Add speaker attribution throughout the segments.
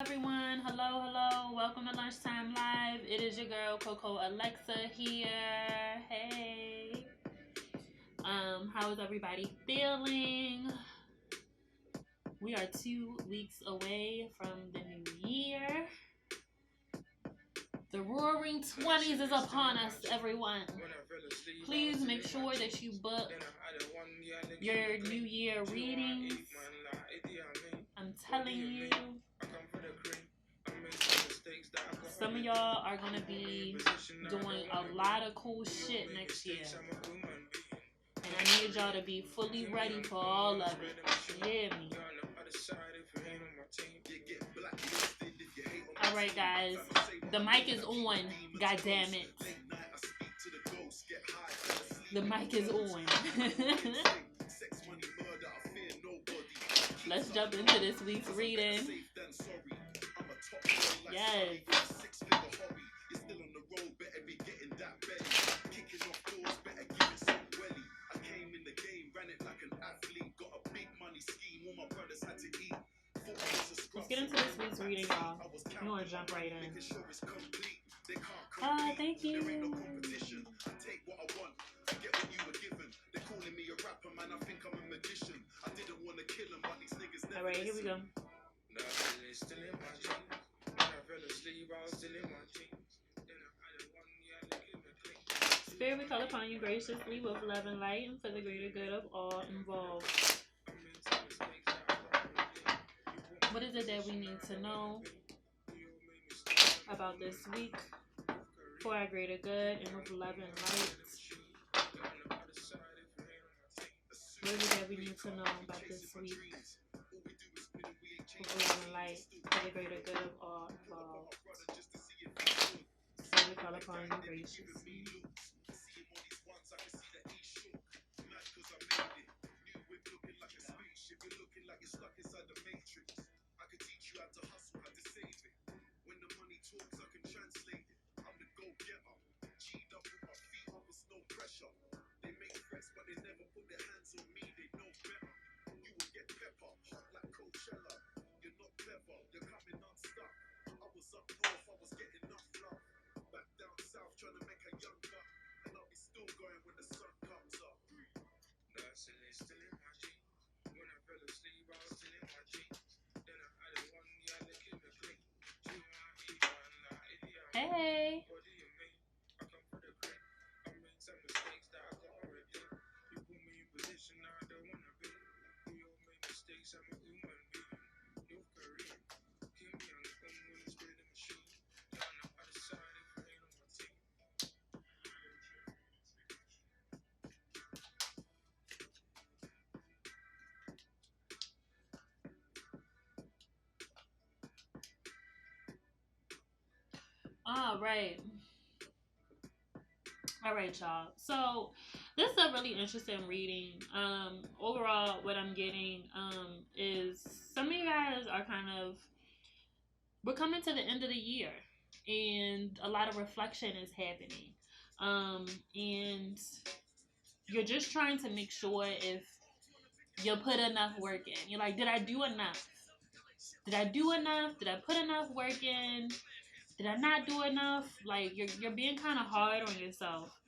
Speaker 1: Everyone, hello, welcome to Lunchtime Live. It is your girl CoCo Alexa here. Hey, how is everybody feeling? We are 2 weeks away from the new year. The roaring 20s is upon us, everyone. Please make sure that you book your new year readings. I'm telling you, some of y'all are going to be doing a lot of cool shit next year. And I need y'all to be fully ready for all of it. You hear me? Alright, guys. The mic is on. God damn it. The mic is on. Let's jump into this week's reading. Yes. Let's get into this week's reading, y'all. You want to jump right in. Thank you. Alright, here we go. Spirit, we call upon you graciously with love and light and for the greater good of all involved. What is it that we need to know about this week for our greater good and with love and light? What is it that we need to know about this week with love and light for the greater good of all involved? So we call upon you graciously. Hey. All right, y'all. So this is a really interesting reading. Overall, what I'm getting is some of you guys are we're coming to the end of the year, and a lot of reflection is happening. And you're just trying to make sure if you put enough work in. You're like, did I do enough? Did I do enough? Did I put enough work in? Did I not do enough? Like, you're being kind of hard on yourself.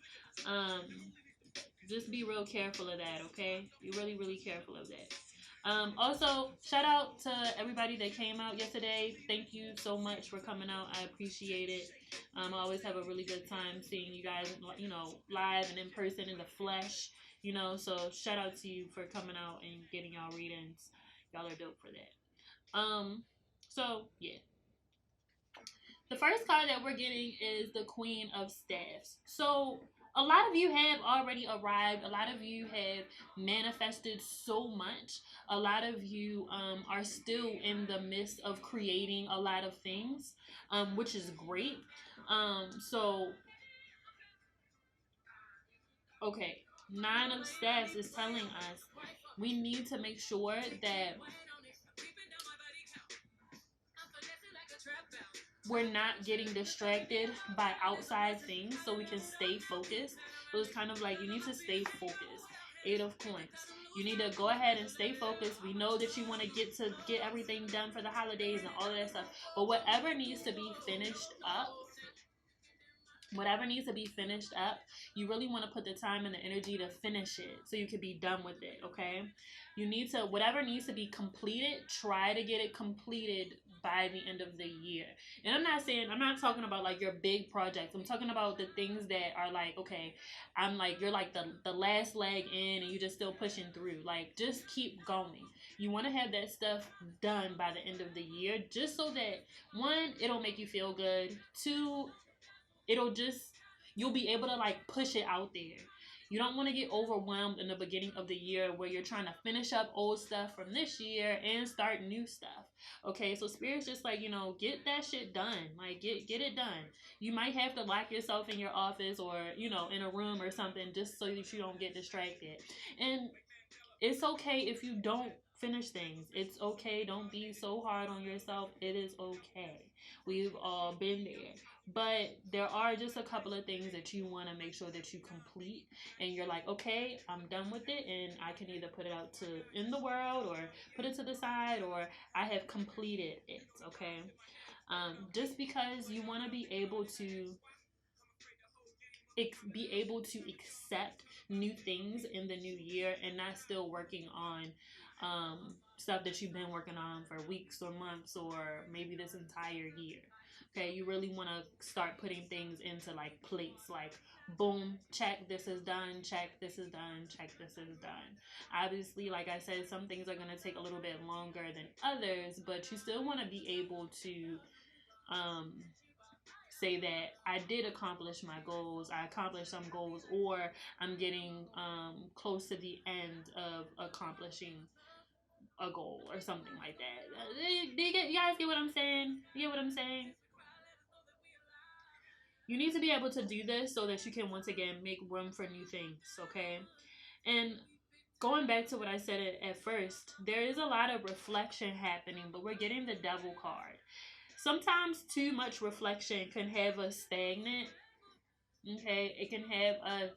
Speaker 1: Just be real careful of that, okay? Be really, really careful of that. Also, shout out to everybody that came out yesterday. Thank you so much for coming out. I appreciate it. I always have a really good time seeing you guys, live and in person, in the flesh. So shout out to you for coming out and getting y'all readings. Y'all are dope for that. So yeah. The first card that we're getting is the Queen of Staffs. So a lot of you have already arrived. A lot of you have manifested so much. A lot of you are still in the midst of creating a lot of things, which is great. Okay, Nine of Staffs is telling us we need to make sure that we're not getting distracted by outside things so we can stay focused. So it's kind of like you need to stay focused. 8 of Coins. You need to go ahead and stay focused. We know that you want to get everything done for the holidays and all of that stuff. But whatever needs to be finished up, you really want to put the time and the energy to finish it so you can be done with it. Okay, you need to, whatever needs to be completed, try to get it completed by the end of the year. And I'm not talking about like your big projects. I'm talking about the things that are like, okay, I'm like, you're like the last leg in and you're just still pushing through. Like, just keep going. You want to have that stuff done by the end of the year, just so that, one, it'll make you feel good. Two, you'll be able to like push it out there. You don't want to get overwhelmed in the beginning of the year where you're trying to finish up old stuff from this year and start new stuff. Okay, so Spirit's just like, get that shit done. Like, get it done. You might have to lock yourself in your office or, in a room or something, just so that you don't get distracted. And it's okay if you don't finish things. It's okay. Don't be so hard on yourself. It is okay. We've all been there. But there are just a couple of things that you want to make sure that you complete, and you're like, okay, I'm done with it, and I can either put it out to in the world or put it to the side, or I have completed it. Okay, just because you want to be able to accept new things in the new year and not still working on stuff that you've been working on for weeks or months or maybe this entire year. Okay, you really want to start putting things into like plates, like boom, check, this is done, check, this is done, check, this is done. Obviously, like I said, some things are going to take a little bit longer than others, but you still want to be able to um, say that I did accomplish my goals, I accomplished some goals, or I'm getting close to the end of accomplishing a goal or something like that. You guys get what I'm saying? You get what I'm saying? You need to be able to do this so that you can once again make room for new things, okay? And going back to what I said at first, there is a lot of reflection happening, but we're getting the devil card. Sometimes too much reflection can have us stagnant. Okay, it can have us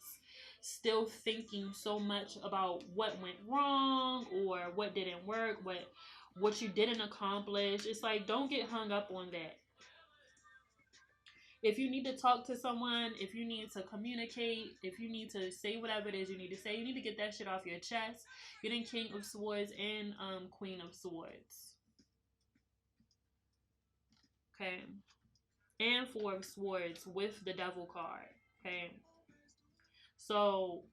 Speaker 1: still thinking so much about what went wrong or what didn't work, what you didn't accomplish. It's like, don't get hung up on that. If you need to talk to someone, if you need to communicate, if you need to say whatever it is you need to say, you need to get that shit off your chest. Getting King of Swords and Queen of Swords. Okay. And Four of Swords with the Devil card. Okay. So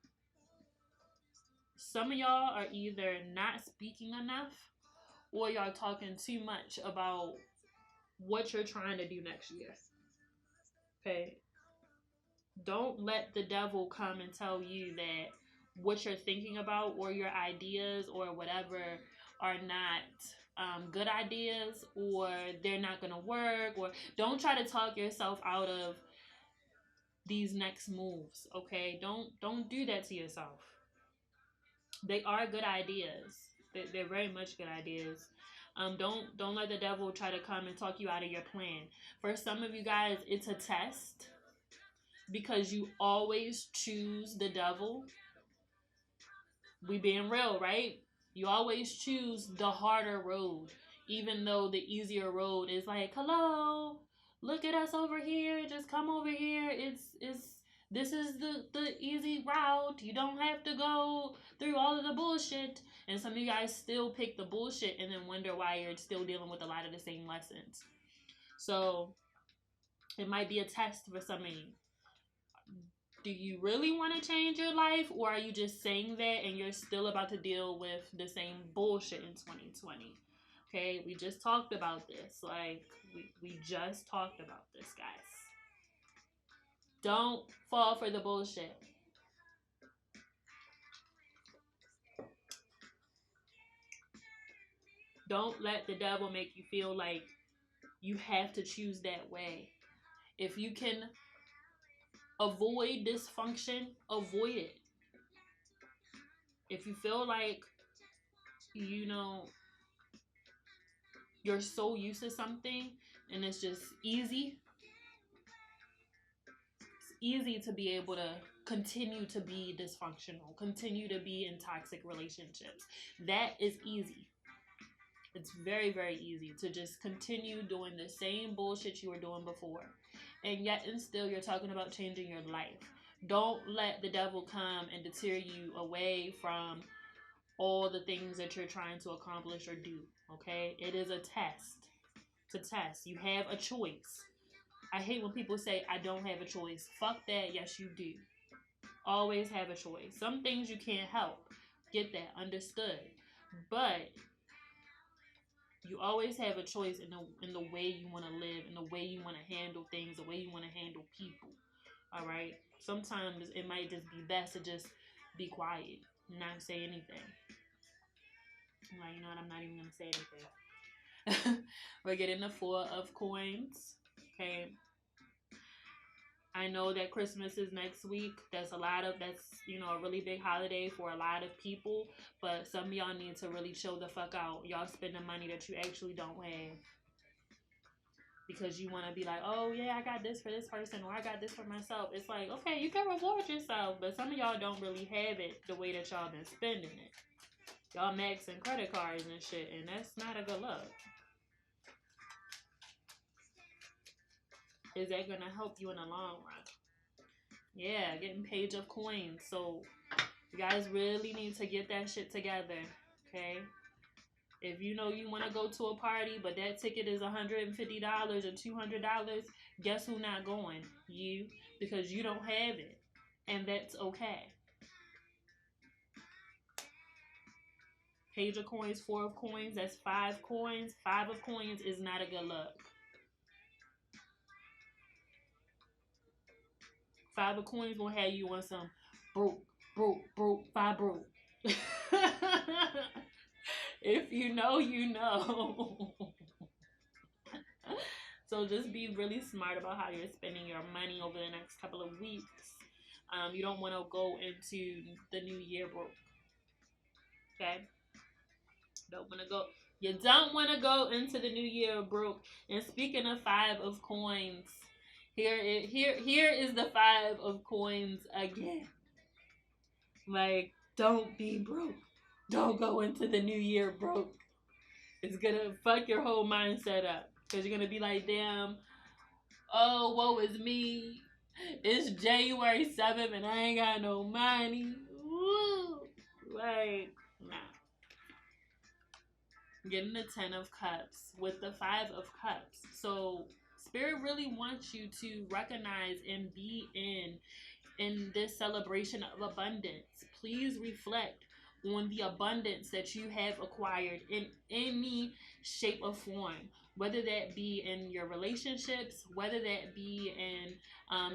Speaker 1: some of y'all are either not speaking enough or y'all talking too much about what you're trying to do next year. Okay. Don't let the devil come and tell you that what you're thinking about or your ideas or whatever are not good ideas, or they're not going to work, or don't try to talk yourself out of these next moves. Okay, don't do that to yourself. They are good ideas. They're very much good ideas. Don't let the devil try to come and talk you out of your plan. For some of you guys, it's a test because you always choose the devil. We being real, right? You always choose the harder road, even though the easier road is like, hello, look at us over here, just come over here. This is the easy route. You don't have to go through all of the bullshit. And some of you guys still pick the bullshit and then wonder why you're still dealing with a lot of the same lessons. So it might be a test for some of you. Do you really want to change your life, or are you just saying that and you're still about to deal with the same bullshit in 2020? Okay, we just talked about this. Like, we just talked about this, guys. Don't fall for the bullshit. Don't let the devil make you feel like you have to choose that way. If you can avoid dysfunction, avoid it. If you feel like, you're so used to something and it's just easy, easy to be able to continue to be dysfunctional, continue to be in toxic relationships. That is easy. It's very, very easy to just continue doing the same bullshit you were doing before. And yet and still you're talking about changing your life. Don't let the devil come and deter you away from all the things that you're trying to accomplish or do. Okay? It is a test. It's a test. You have a choice. I hate when people say, I don't have a choice. Fuck that. Yes, you do. Always have a choice. Some things you can't help. Get that. Understood. But you always have a choice in the way you want to live, in the way you want to handle things, the way you want to handle people. All right? Sometimes it might just be best to just be quiet and not say anything. I'm like, you know what? I'm not even going to say anything. We're getting the 4 of Coins. Okay? I know that Christmas is next week. That's, you know, a really big holiday for a lot of people. But some of y'all need to really chill the fuck out. Y'all spending money that you actually don't have. Because you want to be like, oh, yeah, I got this for this person. Or I got this for myself. It's like, okay, you can reward yourself. But some of y'all don't really have it the way that y'all been spending it. Y'all maxing credit cards and shit. And that's not a good look. Is that going to help you in the long run? Yeah, getting Page of Coins. So you guys really need to get that shit together, okay? If you know you want to go to a party, but that ticket is $150 or $200, guess who not going? You, because you don't have it, and that's okay. Page of Coins, 4 of Coins, that's 5 coins. 5 of Coins is not a good look. 5 of Coins gonna have you on some broke, 5 broke. If you know, you know. So just be really smart about how you're spending your money over the next couple of weeks. You don't want to go into the new year broke. Okay? You don't want to go into the new year broke. And speaking of 5 of Coins, here is the 5 of Coins again. Like, don't be broke. Don't go into the new year broke. It's gonna fuck your whole mindset up. Because you're gonna be like, damn, oh, woe is me. It's January 7th and I ain't got no money. Woo. Like, nah. Getting the 10 of Cups with the 5 of Cups. So Spirit really wants you to recognize and be in this celebration of abundance. Please reflect on the abundance that you have acquired in any shape or form, whether that be in your relationships, whether that be in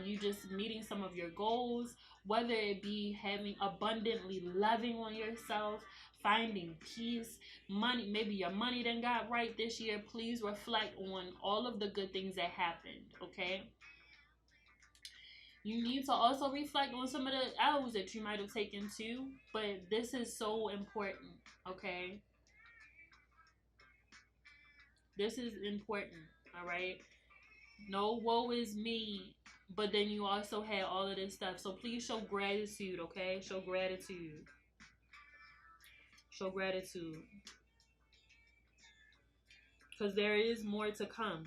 Speaker 1: you just meeting some of your goals, whether it be having abundantly loving on yourself, finding peace, money, maybe your money done got right this year. Please reflect on all of the good things that happened, okay? You need to also reflect on some of the L's that you might have taken too, but this is so important, okay? This is important, all right? No woe is me, but then you also had all of this stuff. So please show gratitude, okay? Show gratitude. Show gratitude. Because there is more to come.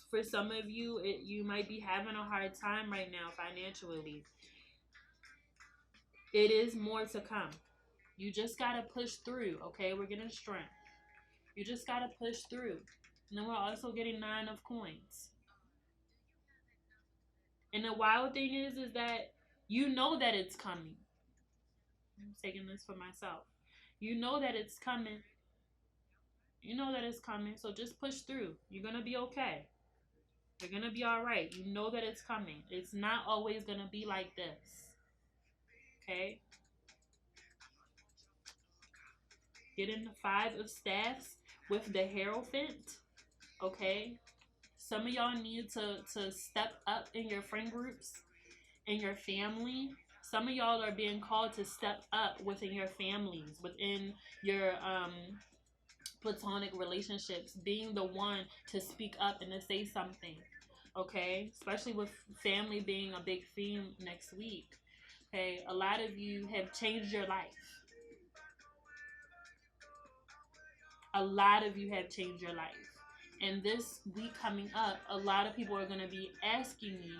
Speaker 1: For some of you, you might be having a hard time right now financially. It is more to come. You just got to push through, okay? We're getting strength. You just got to push through. And then we're also getting 9 of Coins. And the wild thing is that you know that it's coming. I'm taking this for myself. You know that it's coming. You know that it's coming. So just push through. You're going to be okay. You're going to be all right. You know that it's coming. It's not always going to be like this. Okay? Getting the 5 of Staffs with the Hierophant. Okay? Some of y'all need to step up in your friend groups, in your family. Some of y'all are being called to step up within your families, within your platonic relationships, being the one to speak up and to say something. Okay, especially with family being a big theme next week. Okay, a lot of you have changed your life. A lot of you have changed your life. And this week coming up, a lot of people are going to be asking you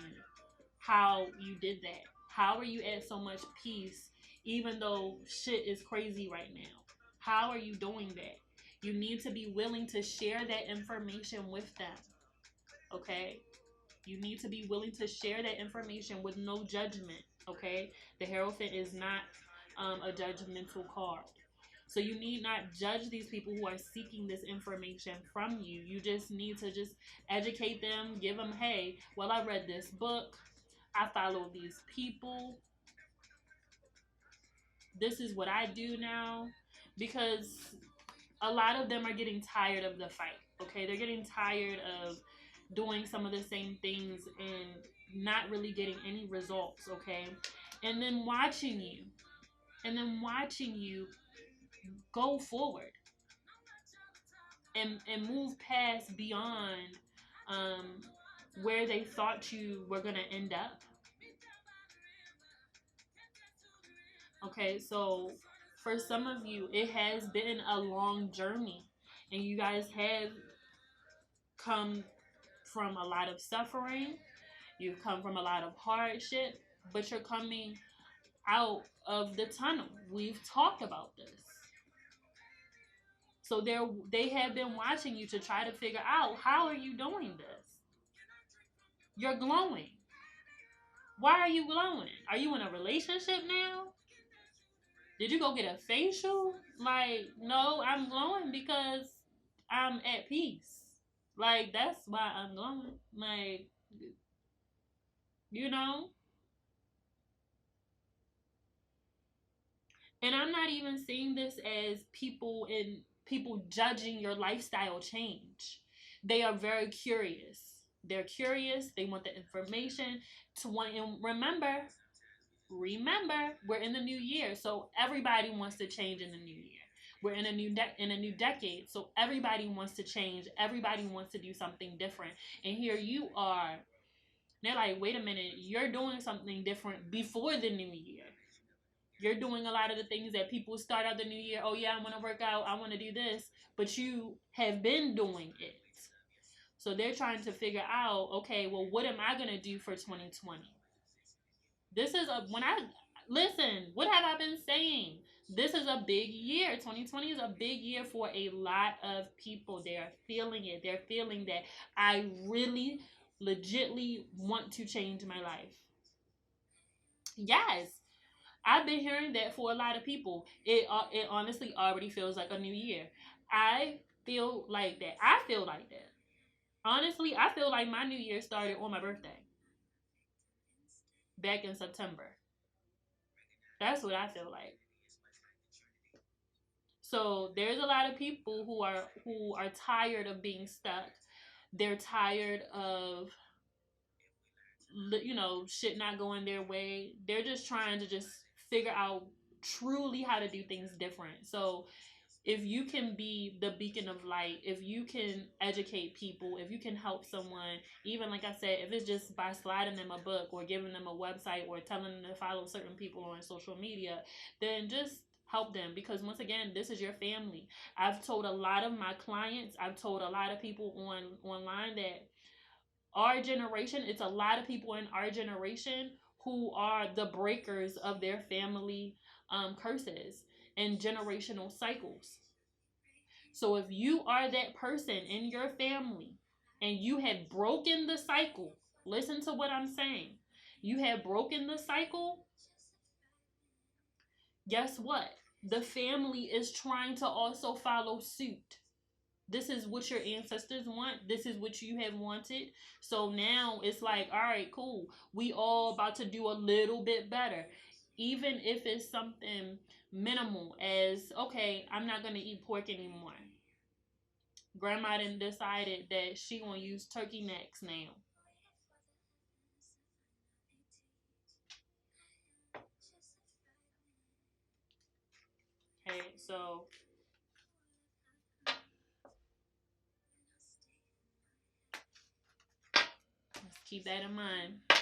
Speaker 1: how you did that. How are you at so much peace even though shit is crazy right now? How are you doing that? You need to be willing to share that information with them. Okay? You need to be willing to share that information with no judgment. Okay? The Hierophant is not a judgmental card. So you need not judge these people who are seeking this information from you. You just need to just educate them, give them, hey, well, I read this book. I follow these people. This is what I do now. Because a lot of them are getting tired of the fight. Okay? They're getting tired of doing some of the same things and not really getting any results. Okay? And then watching you. Go forward. And move past beyond where they thought you were going to end up. Okay, so for some of you, it has been a long journey, and you guys have come from a lot of suffering, you've come from a lot of hardship, but you're coming out of the tunnel. We've talked about this. So they have been watching you to try to figure out, how are you doing this? You're glowing. Why are you glowing? Are you in a relationship now? Did you go get a facial? Like, no, I'm glowing because I'm at peace. Like, that's why I'm glowing. Like, you know? And I'm not even seeing this as people judging your lifestyle change. They are very curious. They're curious. They want the information to want. And remember, we're in the new year, so everybody wants to change in the new year. We're in a new decade, so everybody wants to change. Everybody wants to do something different. And here you are. They're like, wait a minute, you're doing something different before the new year. You're doing a lot of the things that people start out the new year. Oh yeah, I want to work out. I want to do this, but you have been doing it. So they're trying to figure out, okay, well, what am I gonna do for 2020? This is listen, what have I been saying? This is a big year. 2020 is a big year for a lot of people. They are feeling it. They're feeling that I really, legitly want to change my life. Yes, I've been hearing that for a lot of people. It honestly already feels like a new year. I feel like that. Honestly, I feel like my new year started on my birthday. Back in September. That's what I feel like. So there's a lot of people who are tired of being stuck. They're tired of shit not going their way. They're just trying to just figure out truly how to do things different. So if you can be the beacon of light, if you can educate people, if you can help someone, even like I said, if it's just by sliding them a book or giving them a website or telling them to follow certain people on social media, then just help them. Because once again, this is your family. I've told a lot of my clients, I've told a lot of people online that our generation, it's a lot of people in our generation who are the breakers of their family curses and generational cycles. So if you are that person in your family and you have broken the cycle, listen to what I'm saying. You have broken the cycle, guess what? The family is trying to also follow suit. This is what your ancestors want. This is what you have wanted. So now it's like, all right, cool. We all about to do a little bit better. Even if it's something minimal as, okay, I'm not going to eat pork anymore. Grandma done decided that she gonna use turkey necks now. Okay, so Keep that in mind.